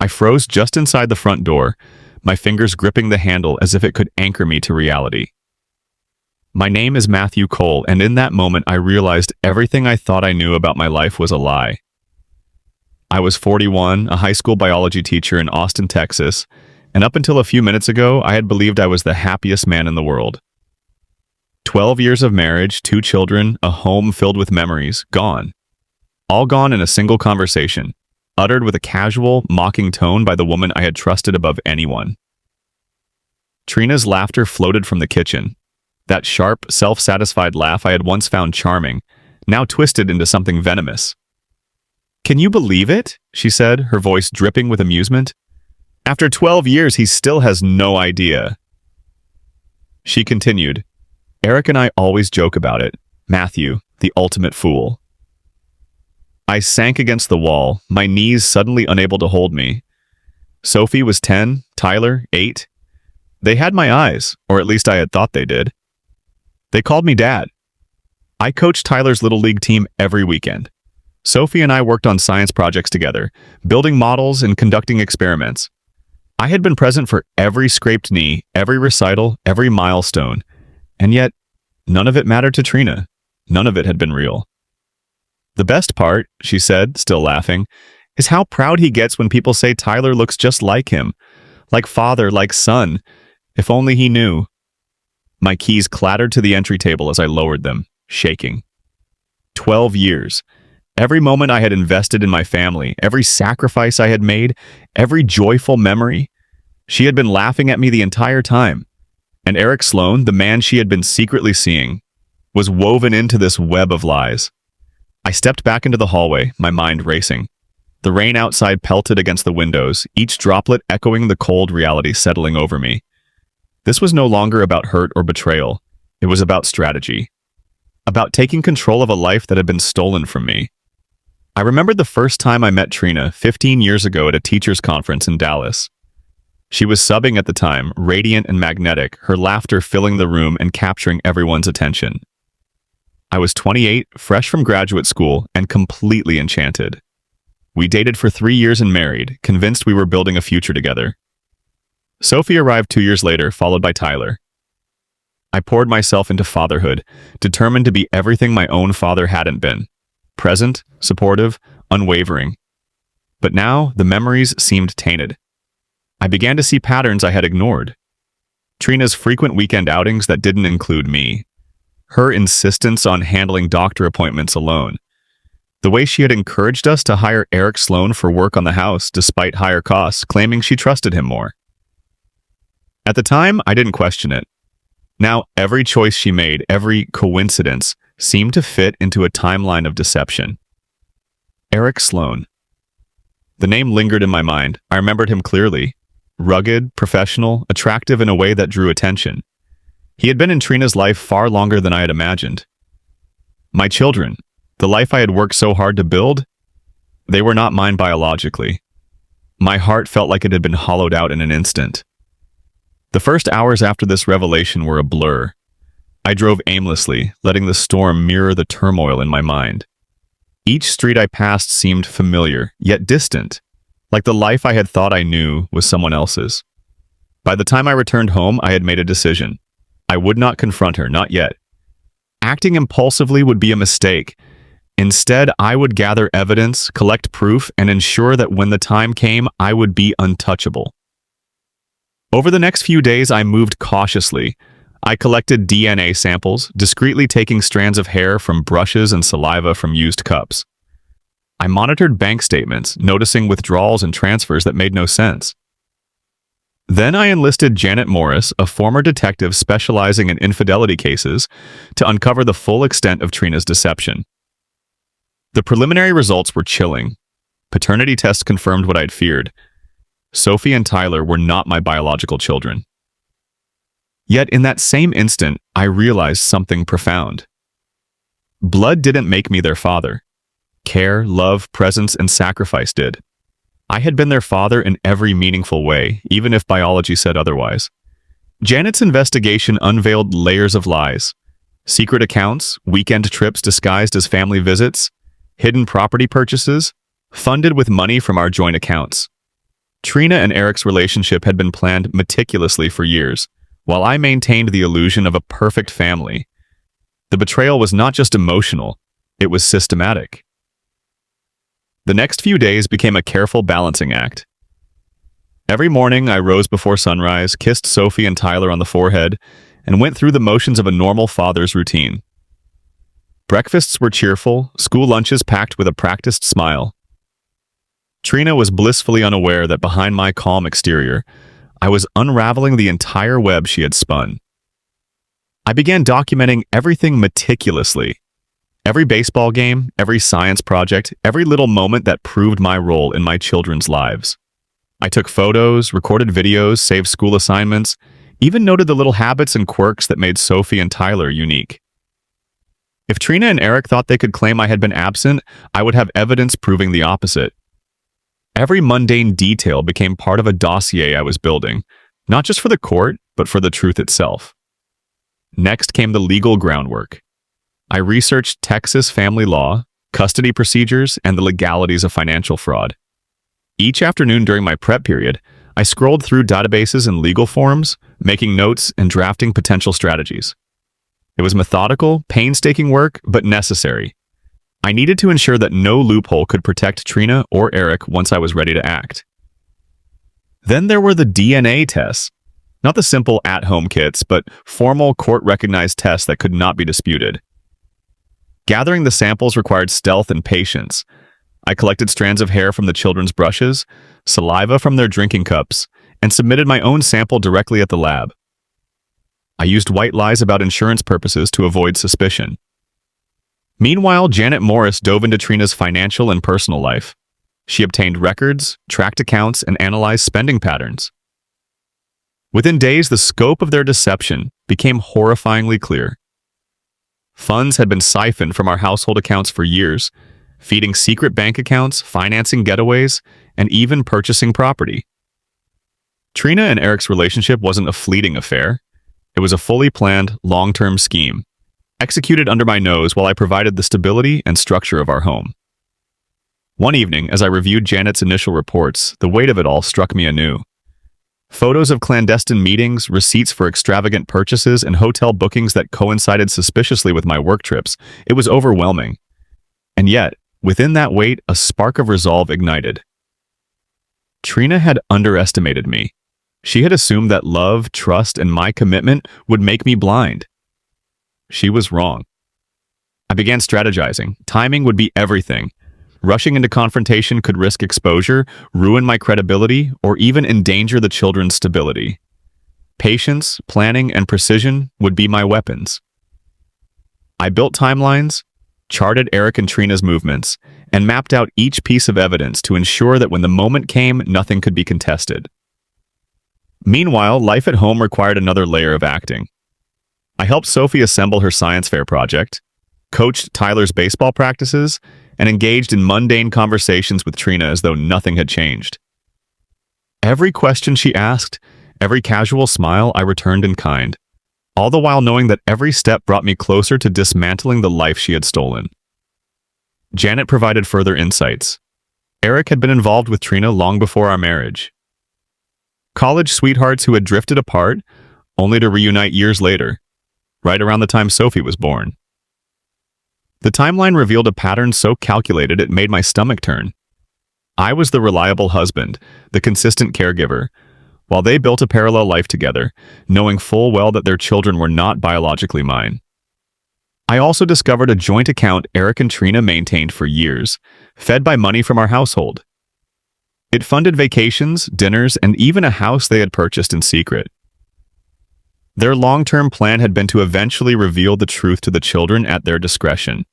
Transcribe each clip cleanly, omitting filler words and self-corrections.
I froze just inside the front door, my fingers gripping the handle as if it could anchor me to reality. My name is Matthew Cole, and in that moment I realized everything I thought I knew about my life was a lie. I was 41, a high school biology teacher in Austin, Texas, and up until a few minutes ago, I had believed I was the happiest man in the world. 12 years of marriage, 2 children, a home filled with memories, gone. All gone in a single conversation, uttered with a casual, mocking tone by the woman I had trusted above anyone. Trina's laughter floated from the kitchen. That sharp, self-satisfied laugh I had once found charming, now twisted into something venomous. "Can you believe it?" she said, her voice dripping with amusement. "After 12 years, he still has no idea." She continued, "Eric and I always joke about it. Matthew, the ultimate fool." I sank against the wall, my knees suddenly unable to hold me. Sophie was 10, Tyler, 8. They had my eyes, or at least I had thought they did. They called me Dad. I coached Tyler's Little League team every weekend. Sophie and I worked on science projects together, building models and conducting experiments. I had been present for every scraped knee, every recital, every milestone, and yet none of it mattered to Trina. None of it had been real. "The best part," she said, still laughing, "is how proud he gets when people say Tyler looks just like him. Like father, like son. If only he knew." My keys clattered to the entry table as I lowered them, shaking. 12 years. Every moment I had invested in my family, every sacrifice I had made, every joyful memory. She had been laughing at me the entire time. And Eric Sloan, the man she had been secretly seeing, was woven into this web of lies. I stepped back into the hallway, my mind racing. The rain outside pelted against the windows, each droplet echoing the cold reality settling over me. This was no longer about hurt or betrayal. It was about strategy. About taking control of a life that had been stolen from me. I remembered the first time I met Trina 15 years ago at a teachers' conference in Dallas. She was subbing at the time, radiant and magnetic, her laughter filling the room and capturing everyone's attention. I was 28, fresh from graduate school, and completely enchanted. We dated for 3 years and married, convinced we were building a future together. Sophie arrived 2 years later, followed by Tyler. I poured myself into fatherhood, determined to be everything my own father hadn't been. Present, supportive, unwavering. But now, the memories seemed tainted. I began to see patterns I had ignored. Trina's frequent weekend outings that didn't include me. Her insistence on handling doctor appointments alone. The way she had encouraged us to hire Eric Sloan for work on the house despite higher costs, claiming she trusted him more. At the time, I didn't question it. Now, every choice she made, every coincidence, seemed to fit into a timeline of deception. Eric Sloan. The name lingered in my mind. I remembered him clearly. Rugged, professional, attractive in a way that drew attention. He had been in Trina's life far longer than I had imagined. My children, the life I had worked so hard to build, they were not mine biologically. My heart felt like it had been hollowed out in an instant. The first hours after this revelation were a blur. I drove aimlessly, letting the storm mirror the turmoil in my mind. Each street I passed seemed familiar, yet distant, like the life I had thought I knew was someone else's. By the time I returned home, I had made a decision. I would not confront her, not yet. Acting impulsively would be a mistake. Instead, I would gather evidence, collect proof, and ensure that when the time came, I would be untouchable. Over the next few days, I moved cautiously. I collected DNA samples, discreetly taking strands of hair from brushes and saliva from used cups. I monitored bank statements, noticing withdrawals and transfers that made no sense. Then I enlisted Janet Morris, a former detective specializing in infidelity cases, to uncover the full extent of Trina's deception. The preliminary results were chilling. Paternity tests confirmed what I'd feared. Sophie and Tyler were not my biological children. Yet in that same instant, I realized something profound. Blood didn't make me their father. Care, love, presence, and sacrifice did. I had been their father in every meaningful way, even if biology said otherwise. Janet's investigation unveiled layers of lies. Secret accounts, weekend trips disguised as family visits, hidden property purchases, funded with money from our joint accounts. Trina and Eric's relationship had been planned meticulously for years, while I maintained the illusion of a perfect family. The betrayal was not just emotional, it was systematic. The next few days became a careful balancing act. Every morning, I rose before sunrise, kissed Sophie and Tyler on the forehead, and went through the motions of a normal father's routine. Breakfasts were cheerful, school lunches packed with a practiced smile. Trina was blissfully unaware that behind my calm exterior, I was unraveling the entire web she had spun. I began documenting everything meticulously. Every baseball game, every science project, every little moment that proved my role in my children's lives. I took photos, recorded videos, saved school assignments, even noted the little habits and quirks that made Sophie and Tyler unique. If Trina and Eric thought they could claim I had been absent, I would have evidence proving the opposite. Every mundane detail became part of a dossier I was building, not just for the court, but for the truth itself. Next came the legal groundwork. I researched Texas family law, custody procedures, and the legalities of financial fraud. Each afternoon during my prep period, I scrolled through databases and legal forms, making notes and drafting potential strategies. It was methodical, painstaking work, but necessary. I needed to ensure that no loophole could protect Trina or Eric once I was ready to act. Then there were the DNA tests. Not the simple at-home kits, but formal court-recognized tests that could not be disputed. Gathering the samples required stealth and patience. I collected strands of hair from the children's brushes, saliva from their drinking cups, and submitted my own sample directly at the lab. I used white lies about insurance purposes to avoid suspicion. Meanwhile, Janet Morris dove into Trina's financial and personal life. She obtained records, tracked accounts, and analyzed spending patterns. Within days, the scope of their deception became horrifyingly clear. Funds had been siphoned from our household accounts for years, feeding secret bank accounts, financing getaways, and even purchasing property. Trina and Eric's relationship wasn't a fleeting affair. It was a fully planned, long-term scheme, executed under my nose while I provided the stability and structure of our home. One evening, as I reviewed Janet's initial reports, the weight of it all struck me anew. Photos of clandestine meetings, receipts for extravagant purchases, and hotel bookings that coincided suspiciously with my work trips. It was overwhelming. And yet, within that weight, a spark of resolve ignited. Trina had underestimated me. She had assumed that love, trust, and my commitment would make me blind. She was wrong. I began strategizing. Timing would be everything. Rushing into confrontation could risk exposure, ruin my credibility, or even endanger the children's stability. Patience, planning, and precision would be my weapons. I built timelines, charted Eric and Trina's movements, and mapped out each piece of evidence to ensure that when the moment came, nothing could be contested. Meanwhile, life at home required another layer of acting. I helped Sophie assemble her science fair project, coached Tyler's baseball practices, and engaged in mundane conversations with Trina as though nothing had changed. Every question she asked, every casual smile I returned in kind, all the while knowing that every step brought me closer to dismantling the life she had stolen. Janet provided further insights. Eric had been involved with Trina long before our marriage. College sweethearts who had drifted apart, only to reunite years later, right around the time Sophie was born. The timeline revealed a pattern so calculated it made my stomach turn. I was the reliable husband, the consistent caregiver, while they built a parallel life together, knowing full well that their children were not biologically mine. I also discovered a joint account Eric and Trina maintained for years, fed by money from our household. It funded vacations, dinners, and even a house they had purchased in secret. Their long-term plan had been to eventually reveal the truth to the children at their discretion,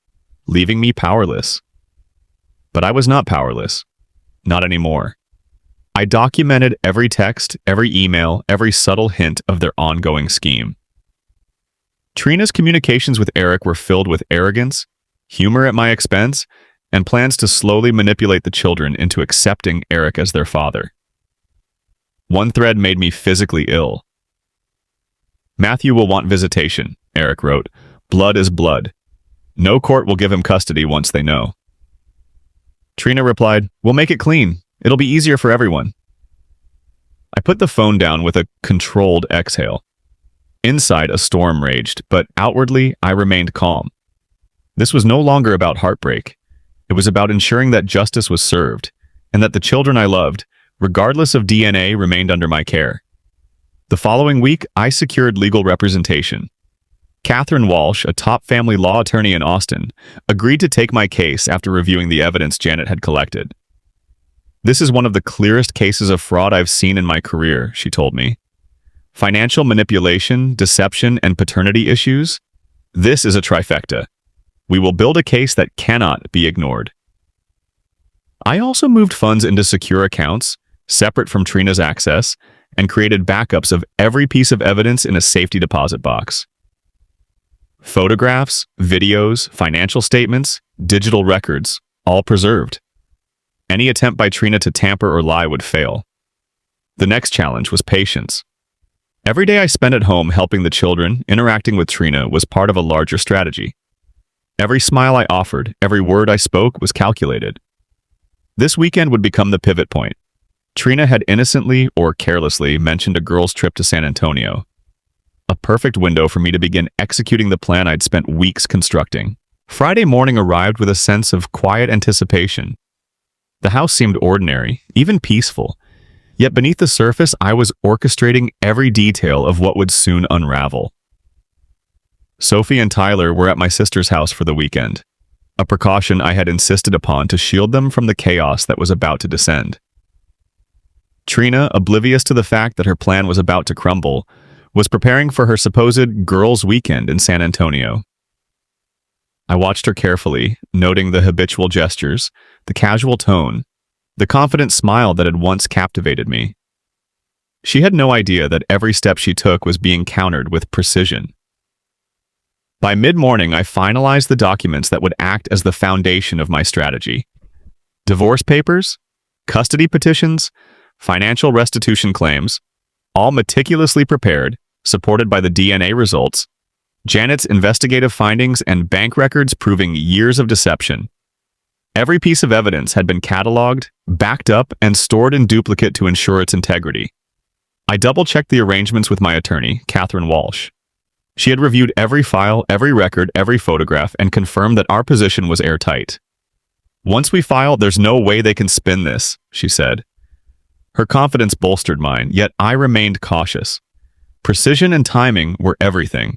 leaving me powerless. But I was not powerless. Not anymore. I documented every text, every email, every subtle hint of their ongoing scheme. Trina's communications with Eric were filled with arrogance, humor at my expense, and plans to slowly manipulate the children into accepting Eric as their father. One thread made me physically ill. "Matthew will want visitation," Eric wrote. "Blood is blood. No court will give him custody once they know." Trina replied, "We'll make it clean. It'll be easier for everyone." I put the phone down with a controlled exhale. Inside, a storm raged, but outwardly, I remained calm. This was no longer about heartbreak. It was about ensuring that justice was served, and that the children I loved, regardless of DNA, remained under my care. The following week, I secured legal representation. Catherine Walsh, a top family law attorney in Austin, agreed to take my case after reviewing the evidence Janet had collected. "This is one of the clearest cases of fraud I've seen in my career," she told me. "Financial manipulation, deception, and paternity issues? This is a trifecta. We will build a case that cannot be ignored." I also moved funds into secure accounts, separate from Trina's access, and created backups of every piece of evidence in a safety deposit box. Photographs, videos, financial statements, digital records, all preserved. Any attempt by Trina to tamper or lie would fail. The next challenge was patience. Every day I spent at home helping the children, interacting with Trina, was part of a larger strategy. Every smile I offered, every word I spoke was calculated. This weekend would become the pivot point. Trina had innocently or carelessly mentioned a girl's trip to San Antonio. A perfect window for me to begin executing the plan I'd spent weeks constructing. Friday morning arrived with a sense of quiet anticipation. The house seemed ordinary, even peaceful. Yet beneath the surface, I was orchestrating every detail of what would soon unravel. Sophie and Tyler were at my sister's house for the weekend, a precaution I had insisted upon to shield them from the chaos that was about to descend. Trina, oblivious to the fact that her plan was about to crumble, was preparing for her supposed girls' weekend in San Antonio. I watched her carefully, noting the habitual gestures, the casual tone, the confident smile that had once captivated me. She had no idea that every step she took was being countered with precision. By mid-morning, I finalized the documents that would act as the foundation of my strategy. Divorce papers, custody petitions, financial restitution claims, all meticulously prepared, supported by the DNA results, Janet's investigative findings, and bank records proving years of deception. Every piece of evidence had been cataloged, backed up, and stored in duplicate to ensure its integrity. I double-checked the arrangements with my attorney, Catherine Walsh. She had reviewed every file, every record, every photograph, and confirmed that our position was airtight. "Once we file, there's no way they can spin this," she said. Her confidence bolstered mine, yet I remained cautious. Precision and timing were everything.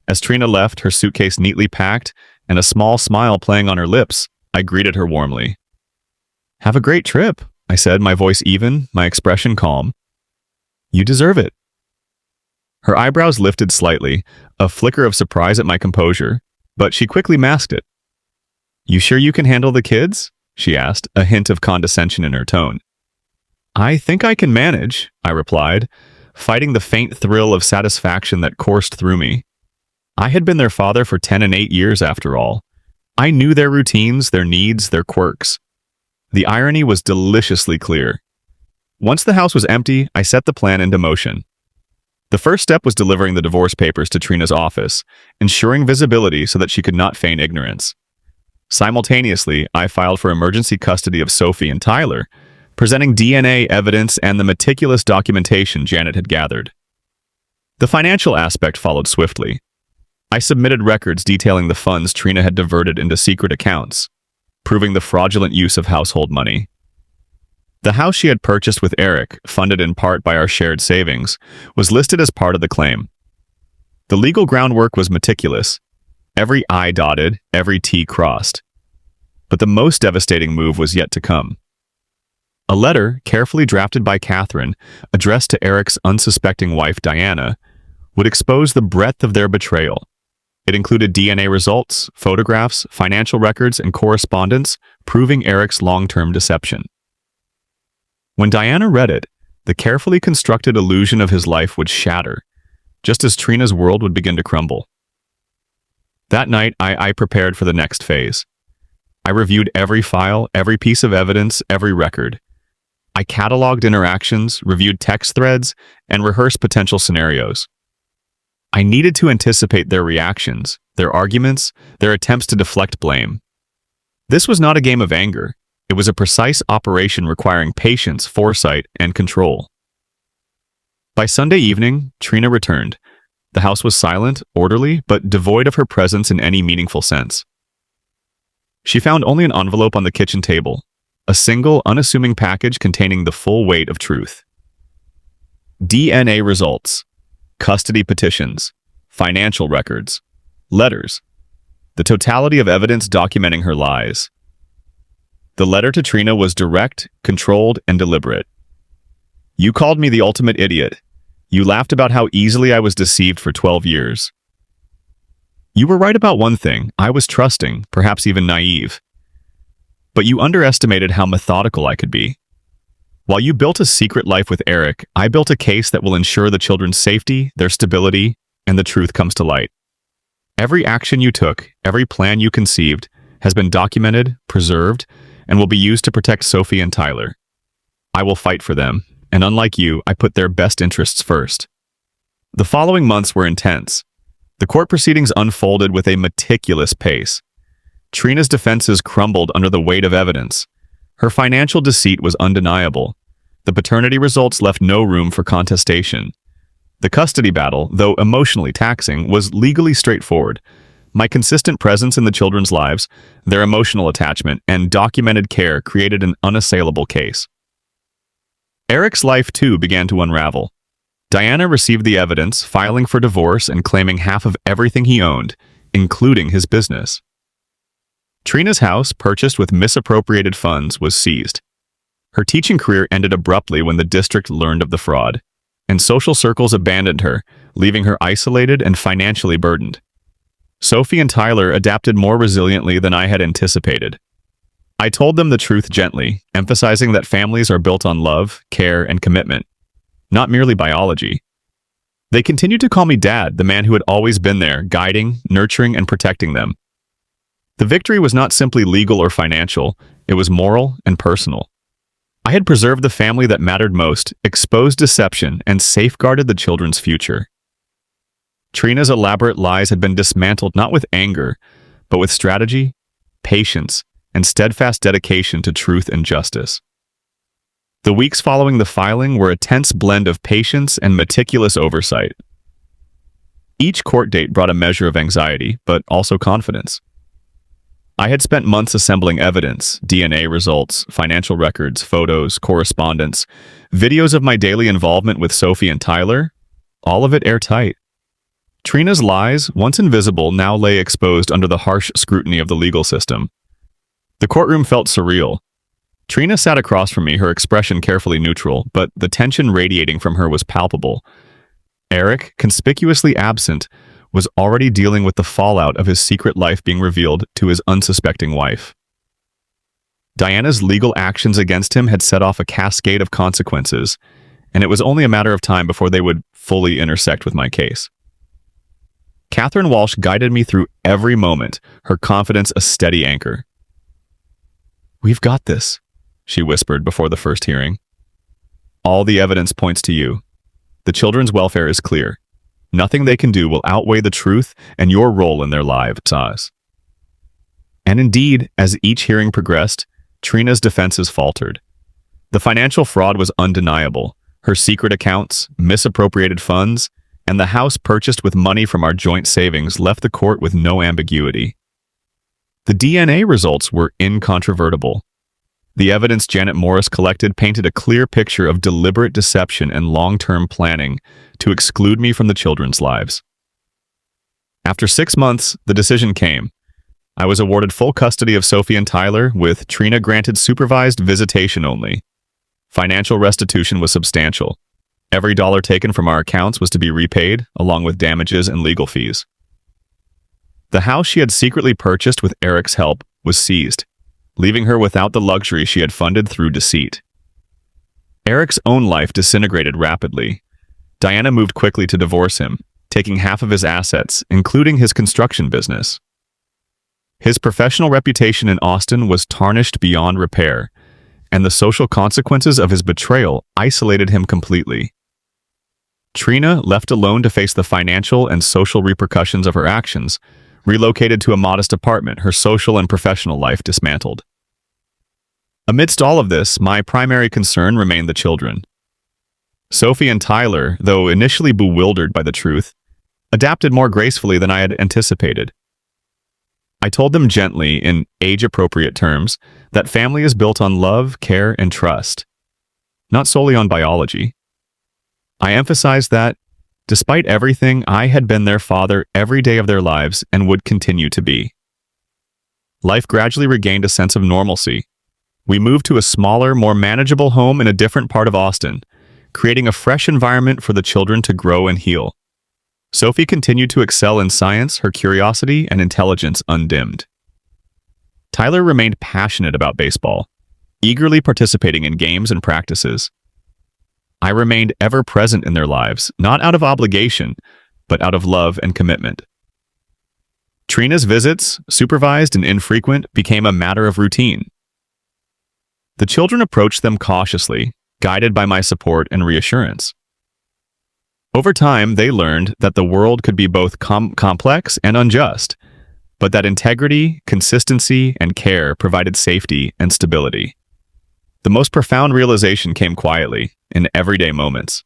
As Trina left, her suitcase neatly packed and a small smile playing on her lips, I greeted her warmly. "Have a great trip," I said, my voice even, my expression calm. "You deserve it." Her eyebrows lifted slightly, a flicker of surprise at my composure, but she quickly masked it. "You sure you can handle the kids?" she asked, a hint of condescension in her tone. "I think I can manage," I replied, fighting the faint thrill of satisfaction that coursed through me. I had been their father for 10 and 8 years after all. I knew their routines, their needs, their quirks. The irony was deliciously clear. Once the house was empty, I set the plan into motion. The first step was delivering the divorce papers to Trina's office, ensuring visibility so that she could not feign ignorance. Simultaneously, I filed for emergency custody of Sophie and Tyler, presenting DNA evidence and the meticulous documentation Janet had gathered. The financial aspect followed swiftly. I submitted records detailing the funds Trina had diverted into secret accounts, proving the fraudulent use of household money. The house she had purchased with Eric, funded in part by our shared savings, was listed as part of the claim. The legal groundwork was meticulous, every I dotted, every T crossed. But the most devastating move was yet to come. A letter, carefully drafted by Catherine, addressed to Eric's unsuspecting wife Diana, would expose the breadth of their betrayal. It included DNA results, photographs, financial records, and correspondence, proving Eric's long-term deception. When Diana read it, the carefully constructed illusion of his life would shatter, just as Trina's world would begin to crumble. That night, I prepared for the next phase. I reviewed every file, every piece of evidence, every record. I cataloged interactions, reviewed text threads, and rehearsed potential scenarios. I needed to anticipate their reactions, their arguments, their attempts to deflect blame. This was not a game of anger. It was a precise operation requiring patience, foresight, and control. By Sunday evening, Trina returned. The house was silent, orderly, but devoid of her presence in any meaningful sense. She found only an envelope on the kitchen table, a single, unassuming package containing the full weight of truth. DNA results, custody petitions, financial records, letters, the totality of evidence documenting her lies. The letter to Trina was direct, controlled, and deliberate. You called me the ultimate idiot. You laughed about how easily I was deceived for 12 years. You were right about one thing. I was trusting, perhaps even naive. But you underestimated how methodical I could be. While you built a secret life with Eric, I built a case that will ensure the children's safety, their stability, and the truth comes to light. Every action you took, every plan you conceived, has been documented, preserved, and will be used to protect Sophie and Tyler. I will fight for them, and unlike you, I put their best interests first. The following months were intense. The court proceedings unfolded with a meticulous pace. Trina's defenses crumbled under the weight of evidence. Her financial deceit was undeniable. The paternity results left no room for contestation. The custody battle, though emotionally taxing, was legally straightforward. My consistent presence in the children's lives, their emotional attachment, and documented care created an unassailable case. Eric's life, too, began to unravel. Diana received the evidence, filing for divorce and claiming half of everything he owned, including his business. Trina's house, purchased with misappropriated funds, was seized. Her teaching career ended abruptly when the district learned of the fraud, and social circles abandoned her, leaving her isolated and financially burdened. Sophie and Tyler adapted more resiliently than I had anticipated. I told them the truth gently, emphasizing that families are built on love, care, and commitment, not merely biology. They continued to call me Dad, the man who had always been there, guiding, nurturing, and protecting them. The victory was not simply legal or financial, it was moral and personal. I had preserved the family that mattered most, exposed deception, and safeguarded the children's future. Trina's elaborate lies had been dismantled not with anger, but with strategy, patience, and steadfast dedication to truth and justice. The weeks following the filing were a tense blend of patience and meticulous oversight. Each court date brought a measure of anxiety, but also confidence. I had spent months assembling evidence, DNA results, financial records, photos, correspondence, videos of my daily involvement with Sophie and Tyler, all of it airtight. Trina's lies, once invisible, now lay exposed under the harsh scrutiny of the legal system. The courtroom felt surreal. Trina sat across from me, her expression carefully neutral, but the tension radiating from her was palpable. Eric, conspicuously absent, was already dealing with the fallout of his secret life being revealed to his unsuspecting wife. Diana's legal actions against him had set off a cascade of consequences, and it was only a matter of time before they would fully intersect with my case. Catherine Walsh guided me through every moment, her confidence a steady anchor. "We've got this," she whispered before the first hearing. "All the evidence points to you. The children's welfare is clear. Nothing they can do will outweigh the truth and your role in their lives." And indeed, as each hearing progressed, Trina's defenses faltered. The financial fraud was undeniable. Her secret accounts, misappropriated funds, and the house purchased with money from our joint savings left the court with no ambiguity. The DNA results were incontrovertible. The evidence Janet Morris collected painted a clear picture of deliberate deception and long-term planning to exclude me from the children's lives. After 6 months, the decision came. I was awarded full custody of Sophie and Tyler, with Trina granted supervised visitation only. Financial restitution was substantial. Every dollar taken from our accounts was to be repaid, along with damages and legal fees. The house she had secretly purchased with Eric's help was seized, leaving her without the luxury she had funded through deceit. Eric's own life disintegrated rapidly. Diana moved quickly to divorce him, taking half of his assets, including his construction business. His professional reputation in Austin was tarnished beyond repair, and the social consequences of his betrayal isolated him completely. Trina, left alone to face the financial and social repercussions of her actions, relocated to a modest apartment, her social and professional life dismantled. Amidst all of this, my primary concern remained the children. Sophie and Tyler, though initially bewildered by the truth, adapted more gracefully than I had anticipated. I told them gently, in age-appropriate terms, that family is built on love, care, and trust, not solely on biology. I emphasized that, despite everything, I had been their father every day of their lives and would continue to be. Life gradually regained a sense of normalcy. We moved to a smaller, more manageable home in a different part of Austin, creating a fresh environment for the children to grow and heal. Sophie continued to excel in science, her curiosity and intelligence undimmed. Tyler remained passionate about baseball, eagerly participating in games and practices. I remained ever present in their lives, not out of obligation, but out of love and commitment. Trina's visits, supervised and infrequent, became a matter of routine. The children approached them cautiously, guided by my support and reassurance. Over time, they learned that the world could be both complex and unjust, but that integrity, consistency, and care provided safety and stability. The most profound realization came quietly, in everyday moments.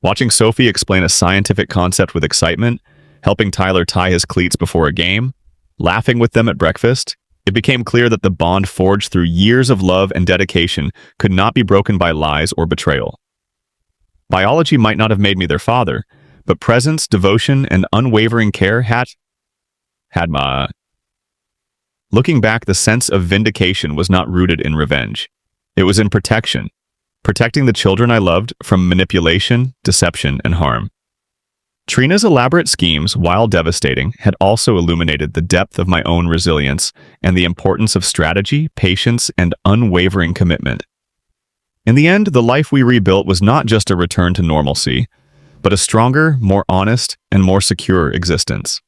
Watching Sophie explain a scientific concept with excitement, helping Tyler tie his cleats before a game, laughing with them at breakfast, it became clear that the bond forged through years of love and dedication could not be broken by lies or betrayal. Biology might not have made me their father, but presence, devotion, and unwavering care had my... Looking back, the sense of vindication was not rooted in revenge. It was in protection, protecting the children I loved from manipulation, deception, and harm. Trina's elaborate schemes, while devastating, had also illuminated the depth of my own resilience and the importance of strategy, patience, and unwavering commitment. In the end, the life we rebuilt was not just a return to normalcy, but a stronger, more honest, and more secure existence.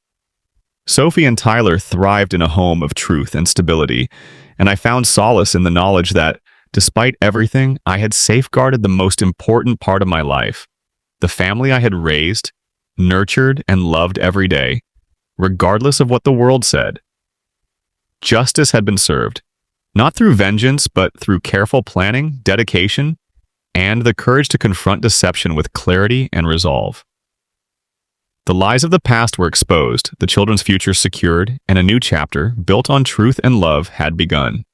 Sophie and Tyler thrived in a home of truth and stability, and I found solace in the knowledge that, despite everything, I had safeguarded the most important part of my life, the family I had raised, nurtured, and loved every day, regardless of what the world said. Justice had been served, not through vengeance, but through careful planning, dedication, and the courage to confront deception with clarity and resolve. The lies of the past were exposed, the children's future secured, and a new chapter, built on truth and love, had begun.